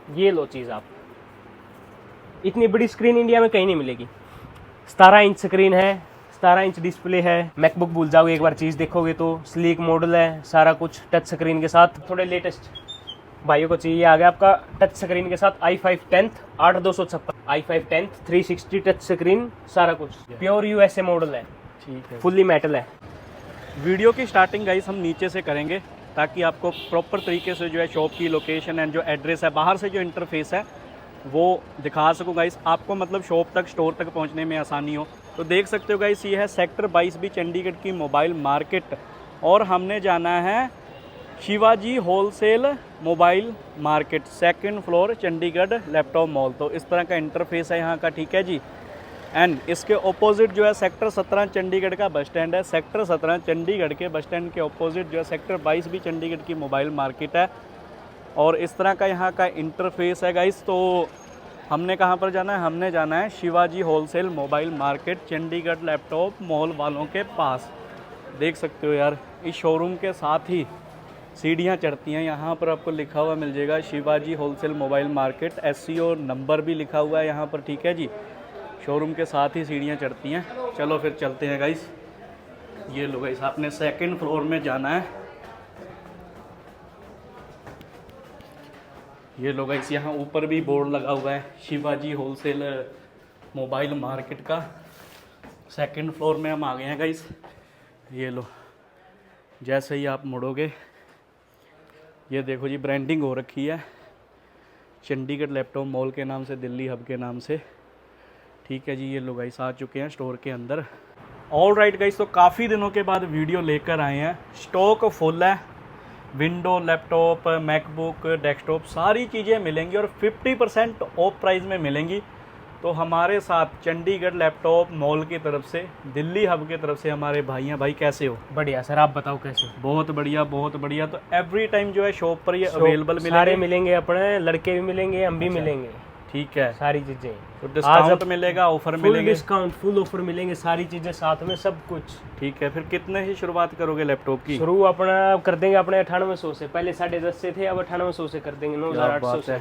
ये लो चीज़ आप, इतनी बड़ी स्क्रीन इंडिया में कहीं नहीं मिलेगी। 17 इंच स्क्रीन है, 17 इंच डिस्प्ले है। मैकबुक भूल जाओगे एक बार चीज़ देखोगे तो। स्लीक मॉडल है, सारा कुछ टच स्क्रीन के साथ। थोड़े लेटेस्ट भाइयों को चाहिए, आ गया आपका टच स्क्रीन के साथ i5 10th 8256, i5 10th 360 touch screen, सारा कुछ प्योर यूएसए मॉडल है। ठीक है, फुल्ली मेटल है। वीडियो की स्टार्टिंग गाइस हम नीचे से करेंगे ताकि आपको प्रॉपर तरीके से जो है शॉप की लोकेशन एंड जो एड्रेस है, बाहर से जो इंटरफेस है वो दिखा सकूँ गाइस आपको, मतलब शॉप तक, स्टोर तक पहुंचने में आसानी हो। तो देख सकते हो गाइस, ये है सेक्टर 22B चंडीगढ़ की मोबाइल मार्केट, और हमने जाना है Shivaji wholesale mobile market, 2nd floor Chandigarh laptop mall. तो इस तरह का इंटरफेस है यहाँ का, ठीक है जी। एंड इसके ऑपोजिट जो है सेक्टर 17 चंडीगढ़ का बस स्टैंड है। सेक्टर 17 चंडीगढ़ के बस स्टैंड के ऑपोजिट जो है सेक्टर 22B चंडीगढ़ की मोबाइल मार्केट है, और इस तरह का यहाँ का इंटरफेस है गाइस। तो हमने कहाँ पर जाना है? हमने जाना है Shivaji wholesale mobile market Chandigarh laptop mall वालों के पास। देख सकते हो यार, इस शोरूम के साथ ही सीढ़ियाँ चढ़ती हैं, यहाँ पर आपको लिखा हुआ मिल जाएगा Shivaji wholesale mobile market, SCO number भी लिखा हुआ है यहाँ पर, ठीक है जी। शोरूम के साथ ही सीढ़ियाँ चढ़ती हैं। चलो फिर चलते हैं गाइस। ये लो गाइस, आपने 2nd फ्लोर में जाना है। ये लो गाइस, यहाँ ऊपर भी बोर्ड लगा हुआ है शिवाजी होलसेल मोबाइल मार्केट का। 2nd फ्लोर में हम आ गए हैं गाइस। ये लो, जैसे ही आप मुड़ोगे ये देखो जी, ब्रांडिंग हो रखी है चंडीगढ़ लैपटॉप मॉल के नाम से, दिल्ली हब के नाम से, ठीक है जी। ये लो गाइस, आ चुके हैं स्टोर के अंदर। ऑल राइट गाइस, तो काफ़ी दिनों के बाद वीडियो लेकर आए हैं। स्टॉक फुल है, विंडो, लैपटॉप, मैकबुक, डेस्कटॉप, सारी चीज़ें मिलेंगी और 50% ऑफ प्राइस में मिलेंगी। तो हमारे साथ चंडीगढ़ लैपटॉप मॉल की तरफ से, दिल्ली हब की तरफ से हमारे भाई हैं। भाई कैसे हो? बढ़िया सर, आप बताओ कैसे? बहुत बढ़िया, बहुत बढ़िया। तो एवरी टाइम जो है शॉप पर ये अवेलेबल मिलेंगे? सारे मिलेंगे, अपने लड़के भी मिलेंगे, हम भी मिलेंगे, ठीक है। सारी चीजें। तो डिस्काउंट मिलेगा, ऑफर फुल मिलेंगे? डिस्काउंट, फुल ऑफर मिलेंगे, सारी चीजें साथ में, सब कुछ। ठीक है, फिर कितने ही शुरुआत करोगे लैपटॉप की? शुरू अपना कर देंगे अपने 9800 से, पहले 10.5 से थे, अब 9800 से कर देंगे, 9800 से।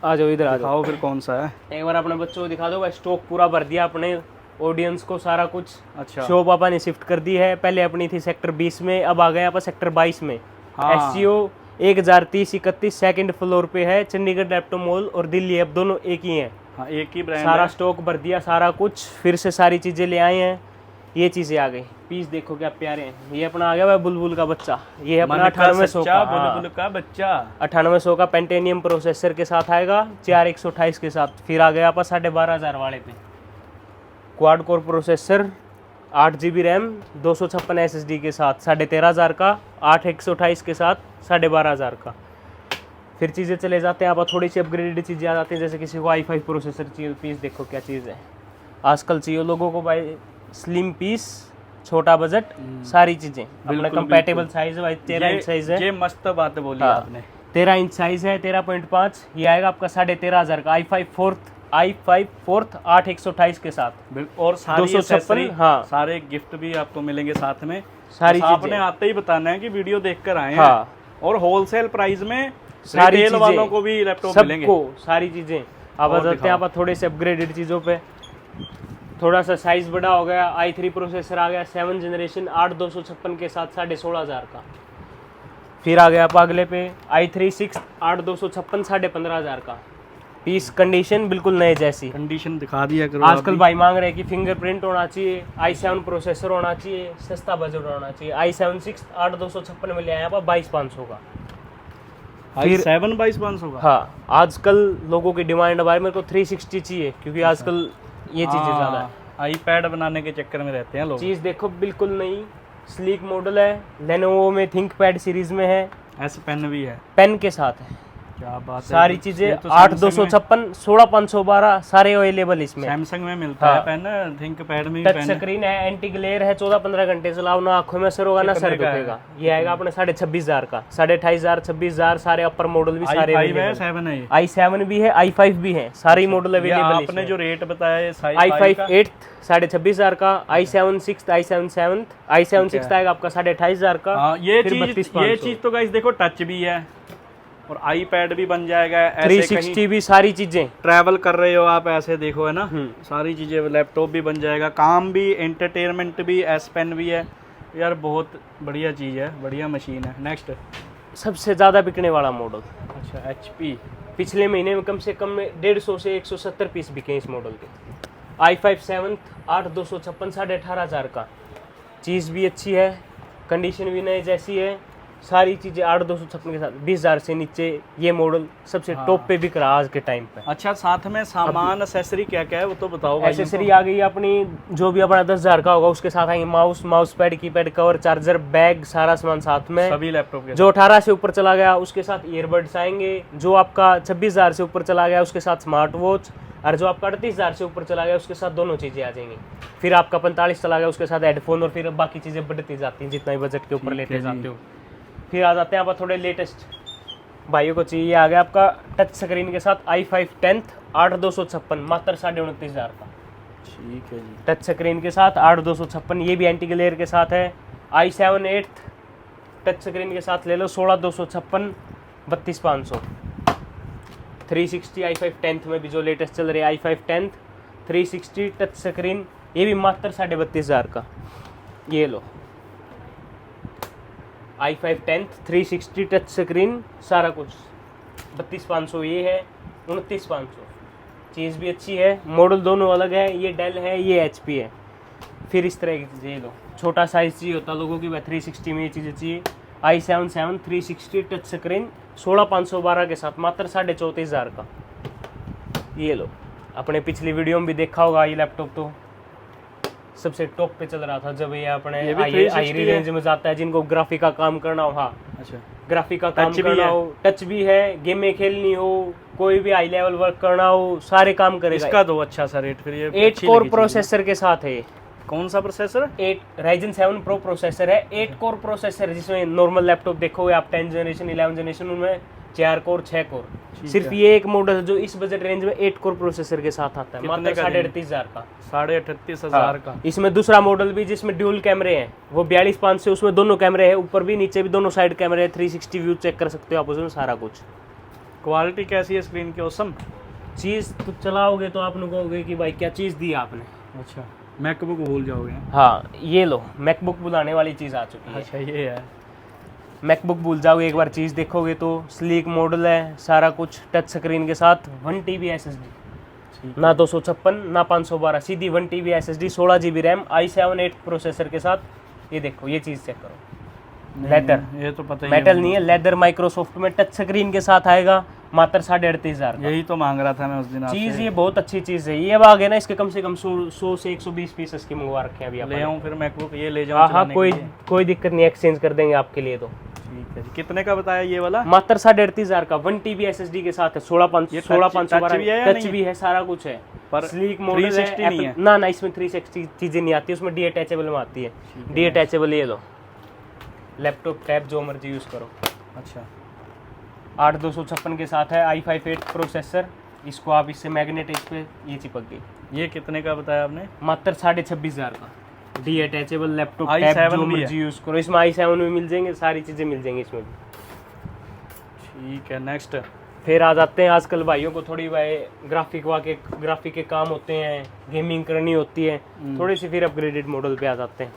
आ जाओ इधर, आ जाओ। फिर कौन सा है? एक बार अपने बच्चों को दिखा दो भाई, स्टॉक पूरा भर दिया अपने ऑडियंस को, सारा कुछ। अच्छा, शॉप अपन ने शिफ्ट कर दी है, पहले अपनी थी सेक्टर 20 में, अब आ गए अपन सेक्टर 22 में। हाँ। SCO 1030-31 2nd फ्लोर पे है चंडीगढ़ लैपटॉप मॉल, और दिल्ली अब दोनों एक ही हैं। हाँ, एक ही ब्रांड सारा है। स्टॉक भर दिया, सारा कुछ फिर से सारी चीज़ें ले आए हैं। ये चीज़ें आ गई, पीस देखो क्या प्यारे हैं। ये अपना आ गया भाई बुलबुल का बच्चा, ये अपना 9800 का, बुलबुल का बच्चा, 9800 का पेंटेनियम प्रोसेसर के साथ आएगा, 4128 के साथ। फिर आ गया आपका 12500 वाले पे, quad core processor, 8GB RAM, 256 SSD के साथ, 13500 का, 8128 के साथ, 12500 का। फिर चीज़ें चले जाते हैं, आप थोड़ी सी अपग्रेडेड चीज़ें आ जाती हैं, जैसे किसी को i5 प्रोसेसर चाहिए, पीस देखो क्या चीज़ है। आजकल चाहिए लोगों को भाई स्लिम पीस, छोटा बजट, सारी चीज़ें अपना कंपैटिबल साइज है भाई। 13 इंच साइज है। ये मस्त बात बोली हाँ, आपने। 13 इंच साइज है, 13.5। ये आएगा आपका 13500 का, i5 4th 8128 के साथ, और सारी 256। हाँ, सारे गिफ्ट भी आपको मिलेंगे साथ में। सारी चीजें आपने आते ही बताना है कि वीडियो देखकर आए हैं, और होलसेल प्राइस में सारी रिटेल वालों को भी लैपटॉप मिलेंगे, सबको सारी चीजें। अब बताते हैं आप थोड़े से अपग्रेडेड चीज़ों पे। थोड़ा सा साइज बड़ा हो गया, i3 प्रोसेसर आ गया 7th जनरेशन 8256 के साथ, 16500 का। फिर आ गया आप अगले पे i3 6 8256, 15500 का। पीस कंडीशन बिल्कुल नए जैसी, कंडीशन दिखा दिया करो। आजकल भाई मांग रहे हैं कि फिंगरप्रिंट होना चाहिए, i7 प्रोसेसर होना चाहिए, सस्ता बजट होना चाहिए। i7 6 8256 में ले आए आप 22500 का। फिर 7 2200 का। हाँ, आजकल लोगों की डिमांड है भाई, मेरे को 360 चाहिए, क्योंकि आजकल ये चीज़ें ज़्यादा है। आईपैड बनाने के चक्कर में रहते हैं लोग। चीज़ देखो बिल्कुल नई, स्लीक मॉडल है, लेनोवो में थिंकपैड सीरीज में है, S पेन भी है, पेन के साथ है। क्या बात है। सारी चीजें 8256, 16212 सारे अवेलेबल इसमें। सैमसंग में मिलता है पेन, थिंक पैड में भी टच स्क्रीन है, एंटी ग्लेयर है, 14-15 घंटे चलाओ ना आंखों में असर होगा ना सर दुखेगा। ये आएगा अपने 26500 का, 28500, 26000, सारे अपर मॉडल भी सारे i7 भी है, i5 भी है, सारे मॉडल अवेलेबल। आपने जो रेट बताया i5 8th 26500 का, i7 6th, i7 7th, i7 6th आएगा आपका 28500 का। ये चीज तो गाइस देखो टच भी है, और आईपैड भी बन जाएगा, ऐसे 360 भी, सारी चीजें। ट्रैवल कर रहे हो आप, ऐसे देखो है ना, सारी चीज़ें, लैपटॉप भी बन जाएगा, काम भी, एंटरटेनमेंट भी, एस पेन भी है यार, बहुत बढ़िया चीज़ है, बढ़िया मशीन है। नेक्स्ट, सबसे ज्यादा बिकने वाला मॉडल, अच्छा HP, पिछले महीने में कम से कम 150 से 170 पीस बिके इस मॉडल के। i5 7 8256 18,500 का, चीज़ भी अच्छी है, कंडीशन भी नए जैसी है, सारी चीज़ें 8256 के साथ 20,000 से नीचे ये मॉडल सबसे टॉप पे बिक रहा आज के टाइम पे। अच्छा, साथ में सामान एक्सेसरी क्या क्या है वो तो बताओ भाई। एसेसरी आ गई अपनी, जो भी अपना 10,000 का होगा उसके साथ आएंगे mouse pad, keypad, cover, charger, bag, सारा सामान साथ में। सभी लैपटॉप के जो 18 से ऊपर चला गया उसके साथ ईयरबड्स आएंगे, जो आपका 26,000 से ऊपर चला गया उसके साथ स्मार्ट वॉच, और जो आपका 38,000 से ऊपर चला गया उसके साथ दोनों चीज़ें आ जाएंगी। फिर आपका 45 चला गया उसके साथ हेडफोन, और फिर बाकी चीज़ें बढ़ती जाती हैं जितना ही बजट के ऊपर लेते जाते हो। फिर आ जाते हैं आप थोड़े लेटेस्ट भाइयों को चाहिए, आ गया आपका टच स्क्रीन के साथ i5 10th 8256 मात्र 29,500 का। ठीक है जी, टच स्क्रीन के साथ 8256, ये भी एंटी ग्लेयर के साथ है। i7 8th टच स्क्रीन के साथ ले लो 16,256 32,500। 360 i5 10th में भी जो लेटेस्ट चल रही है i5 10th 360 टच स्क्रीन, ये भी मात्र 32,500 का। ये लो i5 10th 360 टच स्क्रीन, सारा कुछ 32,500 ये है, 29,500। चीज़ भी अच्छी है, मॉडल दोनों अलग है, ये डेल है, ये HP है। फिर इस तरह की चीज़ें, ये लो छोटा साइज़ चाहिए होता लोगों की, वह 360 में ये चीज़ें चाहिए। i7 7 360 टच स्क्रीन 16,512 के साथ मात्र 34,500 का। ये लो, अपने पिछली वीडियो में भी देखा होगा, ये लैपटॉप तो सबसे टॉप पे चल रहा था जब ये अपने हाई रेंज में जाता है, जिनको ग्राफिक का काम करना हो। हाँ, अच्छा, ग्राफिक का काम करना हो, टच भी है, गेमें खेलनी हो, कोई भी हाई लेवल वर्क करना हो, सारे काम करेगा। इसका दो अच्छा सा रेट, फिर ये 8 कोर प्रोसेसर के साथ है। कौन सा प्रोसेसर? 8 Ryzen 7 Pro प्रोसेसर है, 8 कोर प्रोसेसर, जिसमें नॉर्मल लैपटॉप देखोगे आप 10 जनरेशन 11 जनरेशन, उनमें 4 कोर 6 कोर। सिर्फ ये एक मॉडल है जो इस बजट रेंज में 8 कोर प्रोसेसर के साथ आता है, मात्र 38,500 का। 38,500 का। इसमें दूसरा मॉडल भी जिसमें ड्यूल कैमरे हैं, वो 42.5 से, उसमें दोनों कैमरे हैं, ऊपर भी नीचे भी दोनों साइड कैमरे हैं, 360 व्यू चेक कर सकते हो आप उसमें, सारा कुछ। क्वालिटी कैसी है स्क्रीन की? औसम। चीज़ तो चलाओगे तो आप कहोगे कि भाई क्या चीज़ दी आपने। अच्छा, मैकबुक भूल जाओगे। हाँ, ये लो मैकबुक बुलाने वाली चीज़ आ चुकी है। अच्छा, ये है, मैकबुक भूल जाओगे, एक बार चीज़ देखोगे तो स्लीक मॉडल है, सारा कुछ टच स्क्रीन के साथ, 1 TB SSD, ना 256 ना 512, सीधी 1 TB SSD, 16 GB RAM, i7 8 processor के साथ। ये देखो, ये चीज़ चेक करो, लेदर, ये तो पता ही मेटल नहीं है, लेदर माइक्रोसॉफ्ट में टच स्क्रीन के साथ आएगा, मात्र 38,500। यही तो मांग रहा था मैं उस दिन आपसे। चीज़ ये बहुत अच्छी चीज़ है। ये अब आ गए ना, इसके कम से कम 100 से 120 पीस इसके मंगवा रखे हैं अभी। ले आऊँ फिर मैकबुक, ये ले जाऊँ? हाँ हाँ, कोई दिक्कत नहीं, एक्सचेंज कर देंगे आपके लिए। तो ठीक है जी। कितने का बताया ये वाला? मात्र 38,500 का, 1 TB SSD के साथ है, 16,512 टच भी है, सारा कुछ है, पर स्लीक मॉडल 360 है। नहीं है ना ना, इसमें 360 चीज़ें नहीं आती, उसमें डी अटैचेबल में आती है। डी अटैचेबल, ये लो, लैपटॉप टैब जो मर्जी यूज़ करो। अच्छा, 8256 के साथ है, i5 8 प्रोसेसर, इसको आप इससे मैग्नेट इस पे ये चिपक गई। ये कितने का बताया आपने? मात्र 26,500 का, D attachable laptop i7 tab जो भी मर्जी यूज़ करो, इसमें i7 भी मिल जाएंगे, सारी चीज़ें मिल जाएंगी इसमें भी। ठीक है, नेक्स्ट। फिर आ जाते हैं, आजकल भाइयों को थोड़ी भाई ग्राफिक के काम होते हैं, गेमिंग करनी होती है थोड़ी सी, फिर अपग्रेडेड मॉडल पे आ जाते हैं।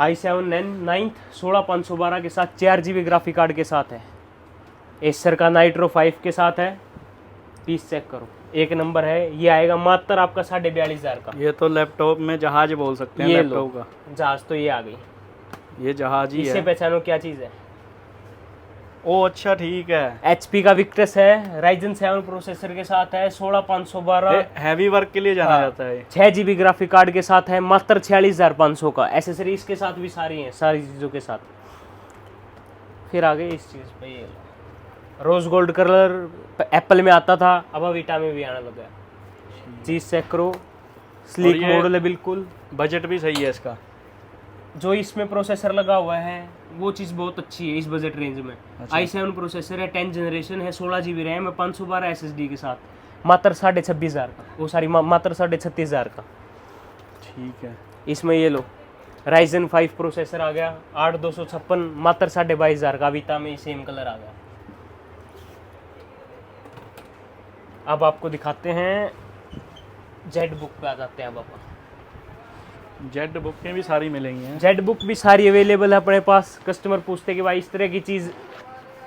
i7 9th 16,512 के साथ, 4 GB ग्राफिक कार्ड के साथ है, एसर का नाइट्रो 5 के साथ है। पीस चेक करो, एक नंबर है। ये आएगा मात्र आपका 42,500 का। ये तो लैपटॉप में जहाज बोल सकते हैं ये लैपटॉप का। जहाज तो ये आ गई, ये जहाज ही इससे है। पहचानो क्या चीज़ है। ओ अच्छा, ठीक है। HP का विक्टस है, Ryzen 7 प्रोसेसर के साथ है, 16,512। हैवी वर्क के लिए जाना जाता है। 6 GB ग्राफिक कार्ड के साथ है, मात्र 46,500 का। एसेसरीज के साथ भी सारी हैं, सारी चीज़ों के साथ। फिर आ गए इस चीज़ पे, ये रोज गोल्ड कलर एप्पल में आता था, अब अवीटा में भी आने लगा। चीज़ चेक करो, स्लीक मॉडल है बिल्कुल, बजट भी सही है इसका। जो इसमें प्रोसेसर लगा हुआ है वो चीज़ बहुत अच्छी है इस बजट रेंज में। अच्छा। i7 प्रोसेसर है, 10 जनरेशन है, 16 GB रैम है, 512 SSD के साथ, मात्र 26,500 का, वो सारी मात्र 36,500 का। ठीक है। इसमें ये लो Ryzen 5 प्रोसेसर आ गया, 8256 मात्र 22,500 का, विता में सेम कलर आ गया। अब आपको दिखाते हैं जेड बुक पे आ जाते हैं। अब अपन जेड बुक में भी सारी मिलेंगी हैं। जेड बुक भी सारी अवेलेबल है अपने पास। कस्टमर पूछते हैं कि भाई इस तरह की चीज़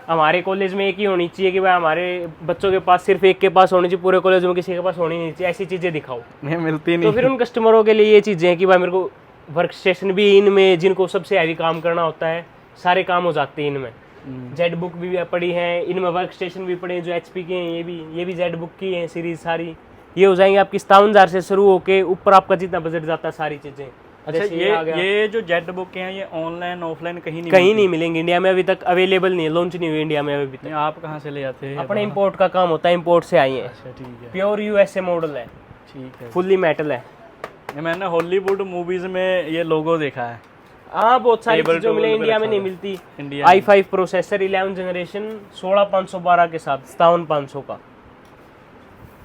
हमारे कॉलेज में एक ही होनी चाहिए, कि भाई हमारे बच्चों के पास सिर्फ एक के पास होनी चाहिए, पूरे कॉलेज में किसी के पास होनी नहीं चाहिए, ऐसी चीज़ें दिखाओ। नहीं मिलती तो नहीं। फिर उन कस्टमरों के लिए ये चीज़ें हैं कि भाई मेरे को वर्क स्टेशन भी इनमें, जिनको सबसे हैवी काम करना होता है, सारे काम हो जाते हैं इनमें। जेड बुक भी पड़ी हैं इनमें, वर्क स्टेशन भी पड़े हैं जो एचपी के हैं, ये भी जेड बुक की हैं सीरीज सारी। ये हो जाएंगे आपकी 57,000 से शुरू होके ऊपर आपका जितना बजट जाता है सारी चीज़ें। अच्छा, जैसे ये जो जेड बुक हैं ये ऑनलाइन ऑफलाइन कहीं नहीं मिलेंगे इंडिया में, अभी तक अवेलेबल नहीं है, लॉन्च नहीं हुई इंडिया में अभी तक। आप कहाँ से ले आते हैं? अपने इंपोर्ट का काम होता है, इंपोर्ट से आई है। अच्छा ठीक है, प्योर यूएसए मॉडल है, ठीक है। फुल्ली मेटल है। ये मैंने हॉलीवुड मूवीज में ये लोगो देखा है। हाँ, बहुत सारी Table चीज़ें मिले, table इंडिया पे में नहीं रखा मिलती। इंडिया i5 प्रोसेसर 11 जनरेशन 16512 के साथ 57,500 का।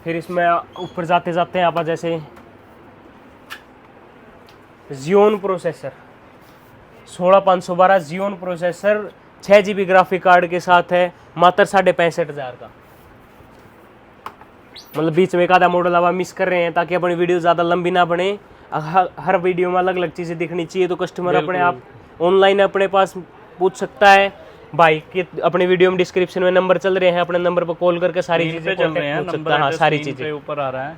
फिर इसमें ऊपर जाते जाते हैं आप, जैसे Xeon processor 16512 Xeon processor 6 GB graphic card के साथ है, मात्र 65,500 का। मतलब बीच में एक आधा मॉडल आप मिस कर रहे हैं, ताकि अपनी वीडियो ज़्यादा लंबी ना बने। हर वीडियो में अलग अलग चीज़ें दिखनी चाहिए, तो कस्टमर अपने आप ऑनलाइन अपने पास पूछ सकता है। भाई के अपने वीडियो में डिस्क्रिप्शन में नंबर चल रहे हैं, अपने नंबर पर कॉल करके सारी चीज़ें चल रहे हैं, पूछ सकता है। हाँ, सारी चीज़ें ऊपर आ रहा है।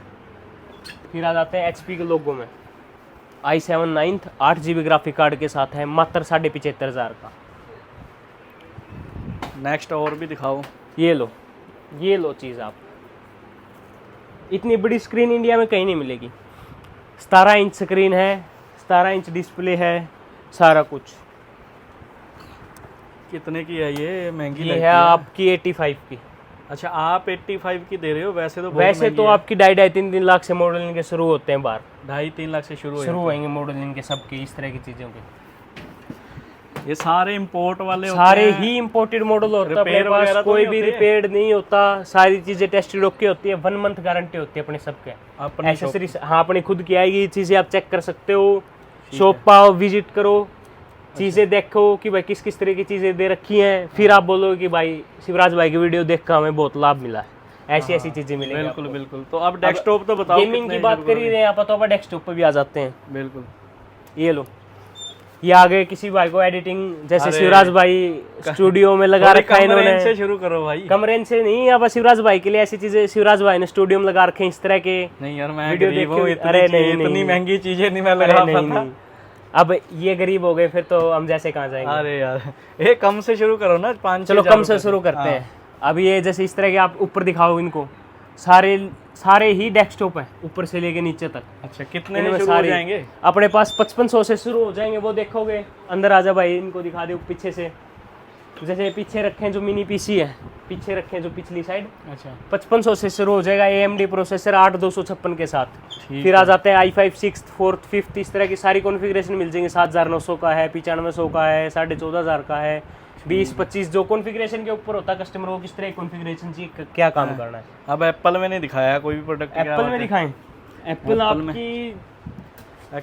फिर आ जाते हैं एचपी के लोगों में, i7 9th 8 GB graphic card के साथ है, मात्र 75,500 का। नेक्स्ट और भी दिखाओ। ये लो चीज़ आप, इतनी बड़ी स्क्रीन इंडिया में कहीं नहीं मिलेगी। 17 इंच स्क्रीन है, 17 इंच डिस्प्ले है, सारा कुछ। कितने की है ये? महंगी ये लगती है आपकी 85 की। अच्छा, आप 85 की दे रहे हो? वैसे तो आपकी 2.5-3 लाख से मॉडल इनके शुरू होते हैं बाहर। 2.5-3 लाख से शुरू होंगे मॉडल इनके सबके, इस तरह की चीज़ों के। ये सारे इंपोर्ट वाले होते सारे हैं? ही इंपोर्टेड मॉडल होता है अपने रिपेयर पास, वगैरह तो कोई नहीं भी होती है? रिपेयर नहीं होता, सारी चीजें टेस्टेड ओके होती है। 1 मंथ गारंटी होती है अपने सबके। अपनी एसेसरीज हाँ अपनी खुद की आएगी, चीजें आप चेक कर सकते हो, शॉप पर आओ, विजिट करो, चीजें देखो कि भाई किस किस तरह की चीजें दे रखी हैं, फिर आप बोलो कि भाई शिवराज भाई की वीडियो देख कर हमें बहुत लाभ मिला है। ऐसी चीजें मिलेंगी बिल्कुल बिल्कुल। तो अब डेस्कटॉप तो बताओ, गेमिंग की बात कर ही रहे हैं आप, तो अब डेस्कटॉप पे भी आ जाते हैं। बिल्कुल। ये लो, ये आगे किसी भाई को एडिटिंग, जैसे शिवराज भाई स्टूडियो में लगा रखा है इन्होंने। से शुरू करो भाई। कम रेंज से नहीं, अब शिवराज भाई के लिए ऐसी चीजें शिवराज भाई ने स्टूडियो में लगा रखे हैं इस तरह के। नहीं यार, मैं वीडियो गरीब हूँ, अरे नहीं, इतनी महंगी चीजें नहीं मैं लगा पाता। अब ये गरीब हो गए, फिर तो हम जैसे कहाँ जाएंगे। अरे यार, ये कम से शुरू करो ना, 5-6 चलो कम से शुरू करते हैं। अब ये जैसे इस तरह के आप ऊपर दिखाओ इनको, सारे ही डेस्कटॉप है ऊपर से लेके नीचे तक। अच्छा, कितने में शुरू हो जाएंगे? अपने पास 5500 से शुरू हो जाएंगे, वो देखोगे। अंदर आजा भाई, इनको दिखा दो पीछे से। जैसे पीछे रखें जो मिनी पीसी है, पीछे रखें जो पिछली साइड, अच्छा 5500 से शुरू हो जाएगा। AMD प्रोसेसर 8256 के साथ। फिर आ जाते हैं i5 6th 4th 5th, इस तरह की सारी कॉन्फ़िगरेशन मिल जाएंगे। 7900 का है, 9500 का है, 14,500 का है, 20-25 जो कॉन्फ़िगरेशन के ऊपर होता है कस्टमर को किस तरह की कॉन्फ़िगरेशन चाहिए, क्या काम करना है। अब एप्पल में नहीं दिखाया कोई भी प्रोडक्ट? एप्पल में दिखाएं? एप्पल आपकी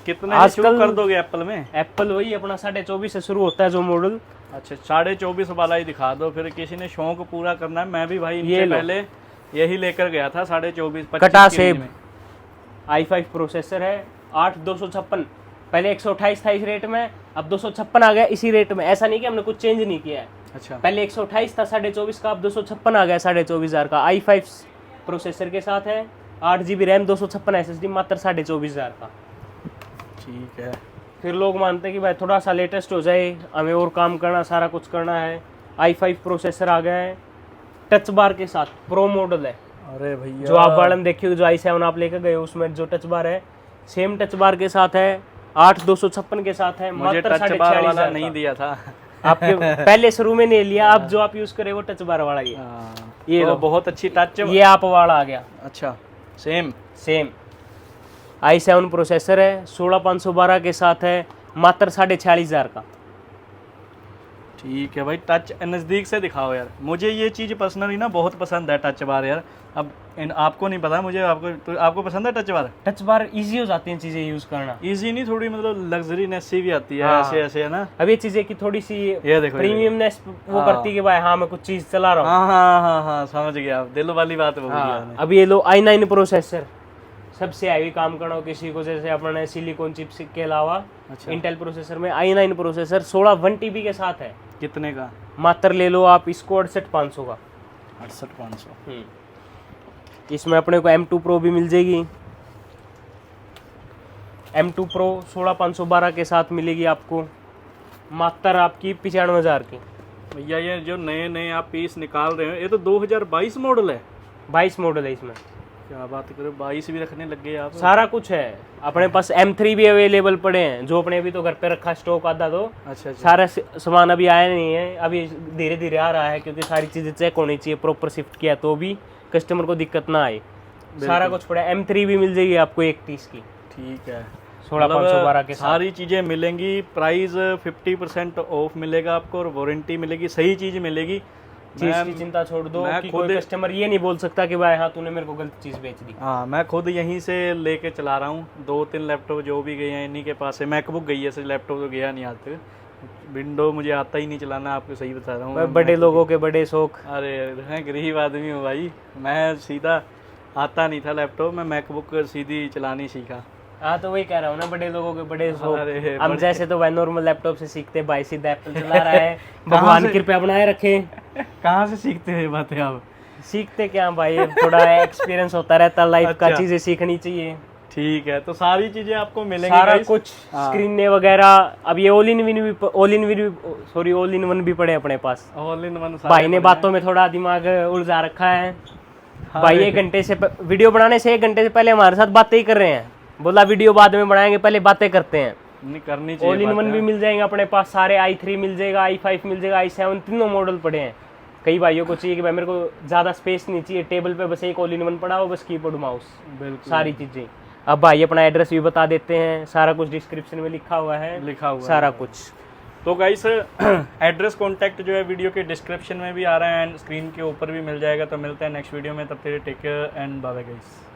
कितने में शुरू कर दोगे एप्पल में? एप्पल वही अपना 24,500 से शुरू होता है जो मॉडल। अच्छा, 24,500 वाला ही दिखा दो, फिर किसी ने शौक पूरा करना है। मैं भी भाई इनसे पहले यही लेकर गया था 24,500 कटा सेब i5 प्रोसेसर है, 8256। पहले 128 था इस रेट में, अब 256 आ गया इसी रेट में। ऐसा नहीं कि हमने कुछ चेंज नहीं किया है। अच्छा, पहले 128 था 24,500 का, अब 256 आ गया 24,500 का। i5 प्रोसेसर के साथ है, 8 GB रैम, 256 SSD, मात्र 24,500 का। ठीक है। फिर लोग मानते हैं कि भाई थोड़ा सा लेटेस्ट हो जाए, हमें और काम करना, सारा कुछ करना है। i5 प्रोसेसर आ गया है, टच बार के साथ, प्रो मॉडल है। अरे भैया, जो आप वाले में देखिए, जो i7 आप लेकर गए उसमें जो टच बार है, सेम टच बार के साथ है, 8256 के साथ है, मुझे मात्र टच बार वाला 46,000 नहीं दिया था। आपके पहले शुरू में नहीं लिया, अब जो आप यूज करे वो टच बार वाला ये तो बहुत अच्छी टच। ये आप वाला आ गया। अच्छा, सेम i7 प्रोसेसर है, 16,512 के साथ है, मात्र 46,500 का। ठीक है भाई, टच नज़दीक से दिखाओ यार, मुझे ये चीज़ पर्सनली ना बहुत पसंद है, टच बार यार। अब आपको नहीं पता मुझे, आपको पसंद है touch bar? Touch bar easy हो जाती हैं चीज़ें यूज़ करना। इजी नहीं, थोड़ी मतलब लग्जरीनेस सी भी आती है। हाँ। ऐसे ऐसे है ना। अब ये चीज़ें की थोड़ी सी ये देखो प्रीमियमनेस वो हाँ। करती है कि भाई हाँ मैं कुछ चीज़ चला रहा हूँ। हाँ हाँ हाँ हाँ, समझ गया आप, दिल वाली बात बोली हाँ, आपने। अब ये लो i9 प्रोसेसर, सबसे हैवी काम करना हो किसी को, जैसे अपने सिलिकॉन चिप्स के अलावा अच्छा। इंटेल प्रोसेसर में i9 प्रोसेसर 16 1 TB के साथ है। कितने का? मात्र ले लो आप इसको 68,500 का। 68,500। इसमें अपने को M2 Pro भी मिल जाएगी। M2 Pro 16,512 के साथ मिलेगी आपको, मात्र आपकी 95,000 की। भैया ये जो नए नए आप पीस निकाल रहे हो, ये तो 2022 मॉडल है। 22 मॉडल है इसमें। क्या बात करो, 22 भी रखने लग गए आप। सारा कुछ है अपने पास। M3 भी अवेलेबल पड़े हैं, जो अपने अभी तो घर पे रखा स्टॉक आधा तो। अच्छा अच्छा। सारा सामान अभी आया नहीं है, अभी धीरे धीरे आ रहा है, क्योंकि सारी चीज़ें चेक होनी चाहिए, प्रॉपर शिफ्ट किया तो भी कस्टमर को दिक्कत ना आए। सारा कुछ पड़ा है। M3 भी मिल जाएगी आपको 31 की, ठीक है। 16,512 के साथ। सारी चीज़ें मिलेंगी, प्राइस 50% ऑफ मिलेगा आपको, और वारंटी मिलेगी, सही चीज़ मिलेगी। चीज़ की चिंता छोड़ दो मैं कि खुद कोई कस्टमर ये नहीं बोल सकता कि भाई हाँ तूने मेरे को गलत चीज़ बेच दी। हाँ, मैं खुद यहीं से लेके चला रहा हूँ, 2-3 लैपटॉप जो भी गए हैं इन्हीं के पास है। मैकबुक गई है, लैपटॉप तो गया नहीं आज तक। विंडो मुझे आता ही नहीं चलाना, आपको सही बता रहा हूँ। बड़े लोगों के बड़े शौक। अरे मैं गरीब आदमी हूँ भाई, मैं सीधा आता नहीं था लैपटॉप, मैं मैकबुक सीधी चलानी सीखा। हाँ तो वही कह रहा हूँ ना, बड़े लोगों के बड़े शौक। अरे हम जैसे तो भाई नॉर्मल लैपटॉप से सीखते, भाई सीधा एप्पल चला रहा है। भगवान कृपया बनाए रखे। कहाँ से सीखते हैं बातें आप? सीखते क्या भाई, थोड़ा एक्सपीरियंस होता रहता लाइफ का, अच्छा। चीजें सीखनी चाहिए। ठीक है, तो सारी चीजें आपको मिलेंगी सारा guys। कुछ हाँ। स्क्रीन वगैरह। अब ये ऑल इन वन भी पड़े अपने पास। ऑल इन वन भाई ने बातों में थोड़ा दिमाग उलझा रखा है। हाँ भाई रे। 1 घंटे से वीडियो बनाने से 1 घंटे से पहले हमारे साथ बातें ही कर रहे हैं। बोला वीडियो बाद में बनाएंगे, पहले बातें करते हैं। नहीं करनी चाहिए। ऑल इन वन भी मिल जाएंगे अपने पास सारे। i3 मिल जाएगा, i5 मिल जाएगा, i7, तीनों मॉडल पड़े हैं। कई भाइयों को चाहिए कि भाई मेरे को ज़्यादा स्पेस नहीं चाहिए, टेबल पे बस एक ऑल इन वन पड़ा हो, बस कीबोर्ड माउस, बिल्कुल सारी चीज़ें। अब भाई अपना एड्रेस भी बता देते हैं, सारा कुछ डिस्क्रिप्शन में लिखा हुआ है, लिखा हुआ सारा है। कुछ। तो गाइस एड्रेस कॉन्टैक्ट जो है वीडियो के डिस्क्रिप्शन में भी आ रहा है एंड स्क्रीन के ऊपर भी मिल जाएगा। तो मिलते हैं नेक्स्ट वीडियो में, तब तक take care and bye bye guys.